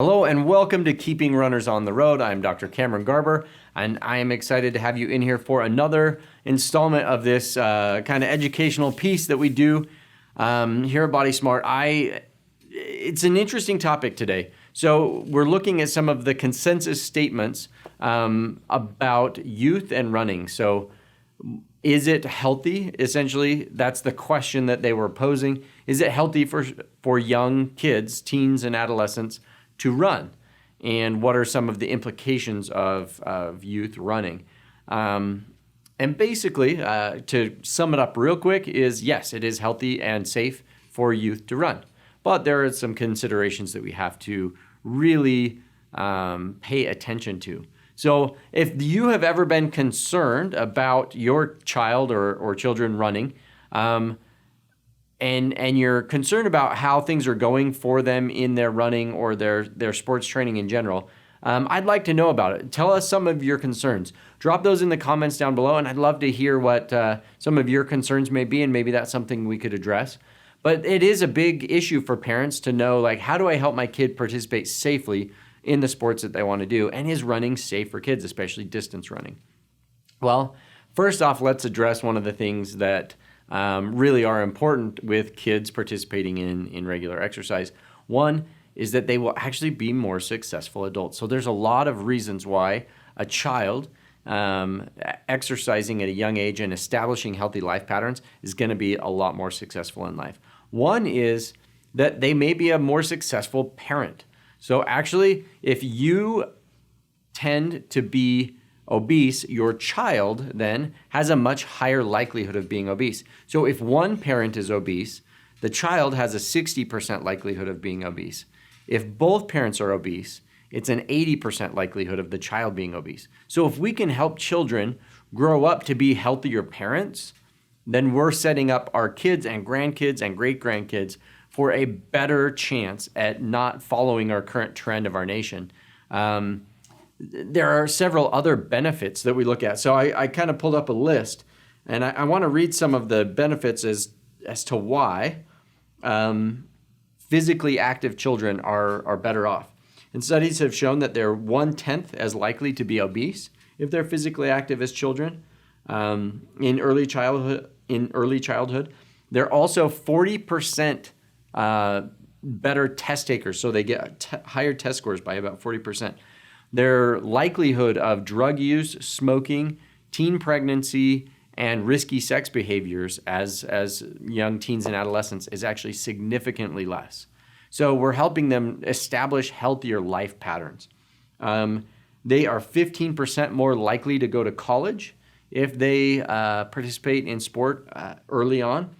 Hello and welcome to Keeping Runners on the Road. I'm Dr. Cameron Garber, and I am excited to have you in here for another installment of this kind of educational piece that we do here at Body Smart. It's an interesting topic today. So we're looking at some of the consensus statements about youth and running. So is it healthy? Essentially, that's the question that they were posing. Is it healthy for young kids, teens and adolescents, to run? And what are some of the implications of youth running? And basically, to sum it up real quick, is yes, it is healthy and safe for youth to run. But there are some considerations that we have to really pay attention to. So if you have ever been concerned about your child or children running, and you're concerned about how things are going for them in their running or their sports training in general, I'd like to know about it. Tell us some of your concerns. Drop those in the comments down below, and I'd love to hear what some of your concerns may be, and maybe that's something we could address. But it is a big issue for parents to know, like, how do I help my kid participate safely in the sports that they want to do? And is running safe for kids, especially distance running? Well, first off, let's address one of the things that really are important with kids participating in regular exercise. One is that they will actually be more successful adults. So there's a lot of reasons why a child exercising at a young age and establishing healthy life patterns is going to be a lot more successful in life. One is that they may be a more successful parent. So actually, if you tend to be obese, your child then has a much higher likelihood of being obese. So if one parent is obese, the child has a 60% likelihood of being obese. If both parents are obese, it's an 80% likelihood of the child being obese. So if we can help children grow up to be healthier parents, then we're setting up our kids and grandkids and great-grandkids for a better chance at not following our current trend of our nation. There are several other benefits that we look at. So I kind of pulled up a list, and I want to read some of the benefits as to why physically active children are better off. And studies have shown that they're 1/10 as likely to be obese if they're physically active as children in early childhood. They're also 40% better test takers, so they get higher test scores by about 40%. Their likelihood of drug use, smoking, teen pregnancy, and risky sex behaviors as young teens and adolescents is actually significantly less. So we're helping them establish healthier life patterns. They are 15% more likely to go to college if they participate in sport early on.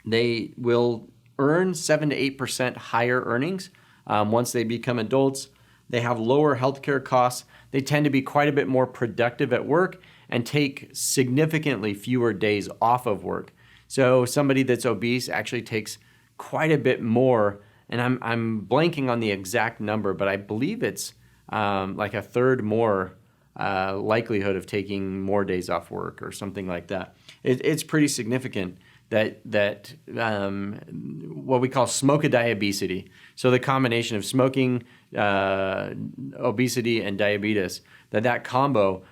They will earn 7 to 8% higher earnings once they become adults. They have lower healthcare costs. They tend to be quite a bit more productive at work and take significantly fewer days off of work. So somebody that's obese actually takes quite a bit more, and I'm blanking on the exact number, but I believe it's like a third more likelihood of taking more days off work or something like that. It's pretty significant that what we call smoke-a-diabesity. So the combination of smoking, obesity, and diabetes, that combo,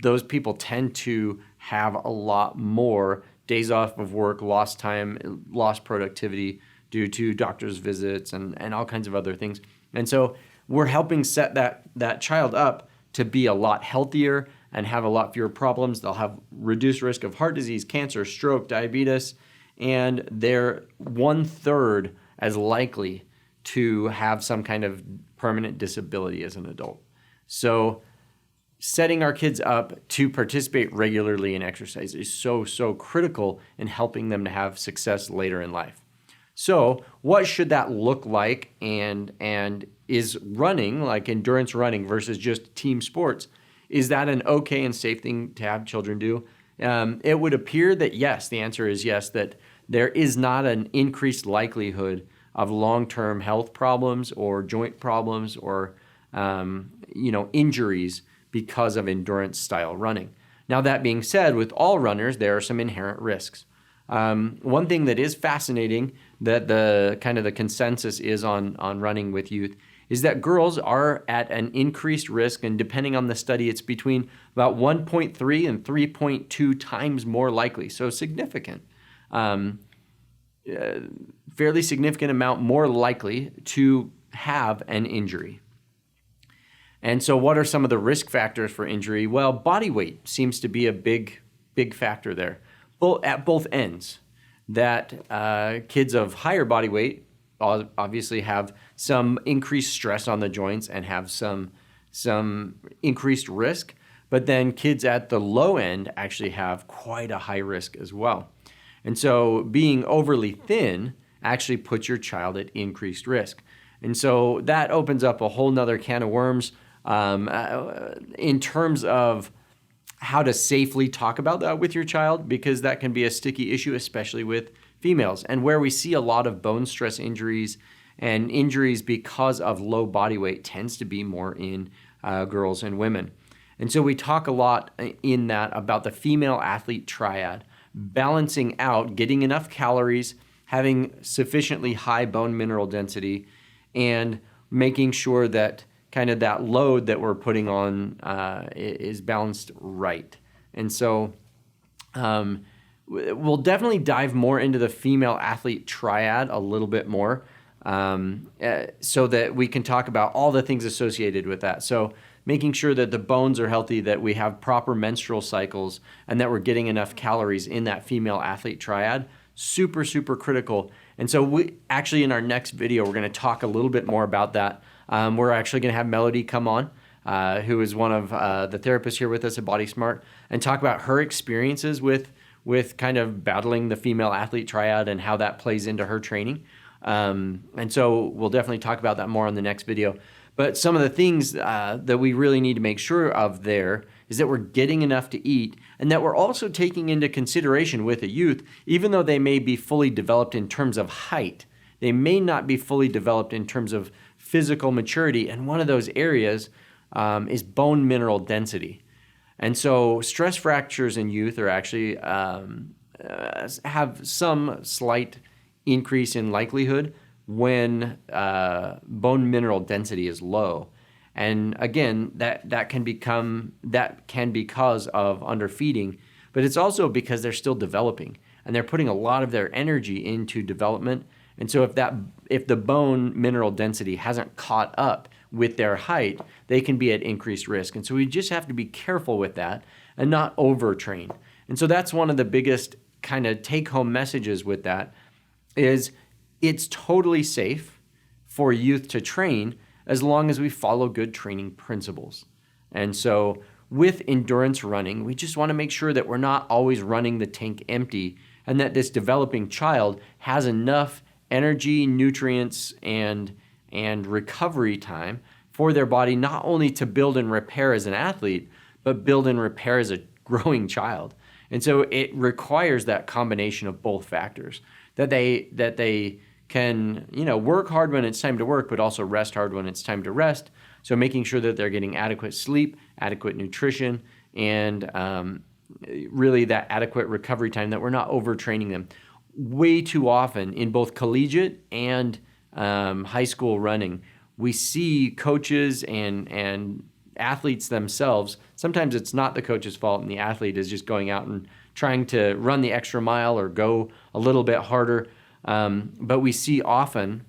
those people tend to have a lot more days off of work, lost time, lost productivity due to doctor's visits and all kinds of other things. And so we're helping set that child up to be a lot healthier and have a lot fewer problems. They'll have reduced risk of heart disease, cancer, stroke, diabetes, and they're 1/3 as likely to have some kind of permanent disability as an adult. So setting our kids up to participate regularly in exercise is so critical in helping them to have success later in life. So what should that look like, and is running, like endurance running versus just team sports, is that an okay and safe thing to have children do? It would appear that yes, the answer is yes, that there is not an increased likelihood of long-term health problems or joint problems or injuries because of endurance style running. Now, that being said, with all runners, there are some inherent risks. One thing that is fascinating that the consensus is on running with youth is that girls are at an increased risk, and depending on the study, it's between about 1.3 and 3.2 times more likely. So significant, fairly significant amount more likely to have an injury. And so what are some of the risk factors for injury? Well, body weight seems to be a big factor there, at both ends. That kids of higher body weight obviously have some increased stress on the joints and have some increased risk, but then kids at the low end actually have quite a high risk as well. And so being overly thin actually puts your child at increased risk. And so that opens up a whole nother can of worms in terms of how to safely talk about that with your child, because that can be a sticky issue, especially with females, and where we see a lot of bone stress injuries and injuries because of low body weight tends to be more in girls and women. And so we talk a lot in that about the female athlete triad, balancing out, getting enough calories, having sufficiently high bone mineral density, and making sure that kind of that load that we're putting on is balanced right. And so we'll definitely dive more into the female athlete triad a little bit more so that we can talk about all the things associated with that. So making sure that the bones are healthy, that we have proper menstrual cycles, and that we're getting enough calories in that female athlete triad, super, super critical. And so we actually in our next video, we're going to talk a little bit more about that. We're actually going to have Melody come on, who is one of the therapists here with us at Body Smart, and talk about her experiences with kind of battling the female athlete triad and how that plays into her training. And so we'll definitely talk about that more on the next video. But some of the things that we really need to make sure of there is that we're getting enough to eat, and that we're also taking into consideration with a youth, even though they may be fully developed in terms of height, they may not be fully developed in terms of physical maturity. And one of those areas is bone mineral density. And so stress fractures in youth are actually have some slight increase in likelihood when bone mineral density is low. And again, that can because of underfeeding, but it's also because they're still developing and they're putting a lot of their energy into development. And so if the bone mineral density hasn't caught up with their height, they can be at increased risk. And so we just have to be careful with that and not overtrain. And so that's one of the biggest kind of take-home messages with that is it's totally safe for youth to train as long as we follow good training principles. And so with endurance running, we just want to make sure that we're not always running the tank empty, and that this developing child has enough energy, nutrients, and recovery time for their body, not only to build and repair as an athlete, but build and repair as a growing child. And so it requires that combination of both factors, that they can, work hard when it's time to work, but also rest hard when it's time to rest. So making sure that they're getting adequate sleep, adequate nutrition, and really that adequate recovery time, that we're not overtraining them. Way too often in both collegiate and high school running, we see coaches and athletes themselves. Sometimes it's not the coach's fault and the athlete is just going out and trying to run the extra mile or go a little bit harder. But we see often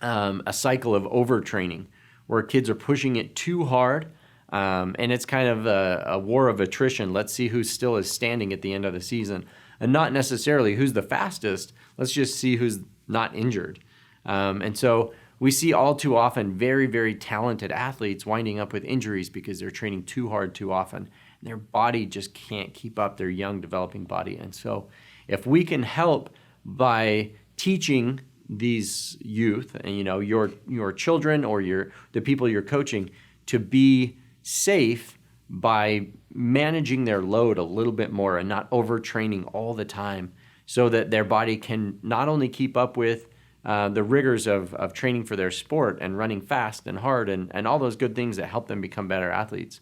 a cycle of overtraining where kids are pushing it too hard, and it's kind of a war of attrition. Let's see who still is standing at the end of the season, and not necessarily who's the fastest. Let's just see who's not injured. And so we see all too often very, very talented athletes winding up with injuries because they're training too hard too often. And their body just can't keep up, their young developing body. And so if we can help by teaching these youth, and your children or the people you're coaching, to be safe by managing their load a little bit more and not overtraining all the time, so that their body can not only keep up with the rigors of training for their sport and running fast and hard and all those good things that help them become better athletes,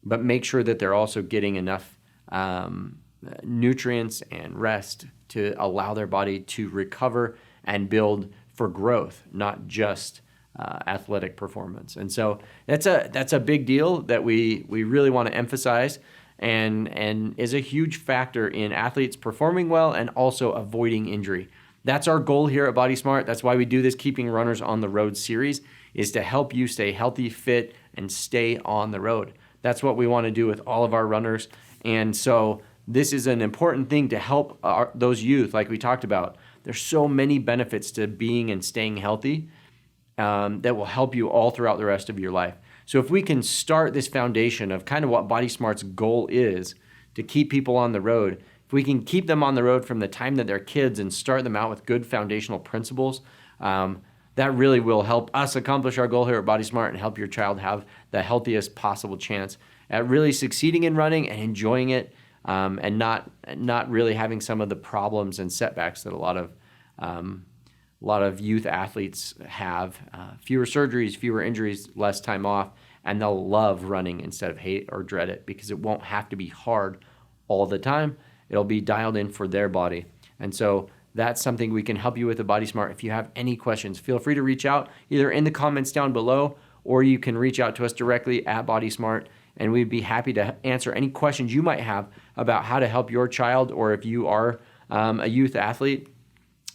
but make sure that they're also getting enough nutrients and rest to allow their body to recover and build for growth, not just athletic performance. And so that's a big deal that we really want to emphasize, and is a huge factor in athletes performing well and also avoiding injury. That's our goal here at Body Smart. That's why we do this Keeping Runners on the Road series, is to help you stay healthy, fit, and stay on the road. That's what we want to do with all of our runners. And so this is an important thing to help those youth, like we talked about. There's so many benefits to being and staying healthy that will help you all throughout the rest of your life. So if we can start this foundation of kind of what Body Smart's goal is to keep people on the road, if we can keep them on the road from the time that they're kids and start them out with good foundational principles, that really will help us accomplish our goal here at Body Smart and help your child have the healthiest possible chance at really succeeding in running and enjoying it, and not really having some of the problems and setbacks that a lot of youth athletes have. Fewer surgeries, fewer injuries, less time off, and they'll love running instead of hate or dread it, because it won't have to be hard all the time. It'll be dialed in for their body. And so that's something we can help you with at Body Smart. If you have any questions, feel free to reach out either in the comments down below, or you can reach out to us directly at Body Smart, and we'd be happy to answer any questions you might have about how to help your child, or if you are a youth athlete,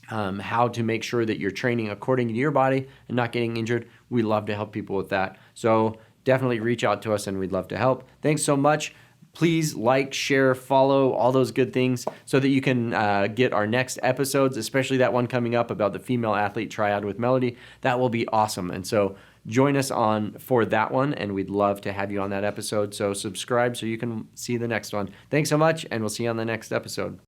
how to make sure that you're training according to your body and not getting injured. We love to help people with that. So definitely reach out to us, and we'd love to help. Thanks so much. Please like, share, follow, all those good things so that you can get our next episodes, especially that one coming up about the female athlete triad with Melody. That will be awesome. And so join us for that one, and we'd love to have you on that episode. So subscribe so you can see the next one. Thanks so much, and we'll see you on the next episode.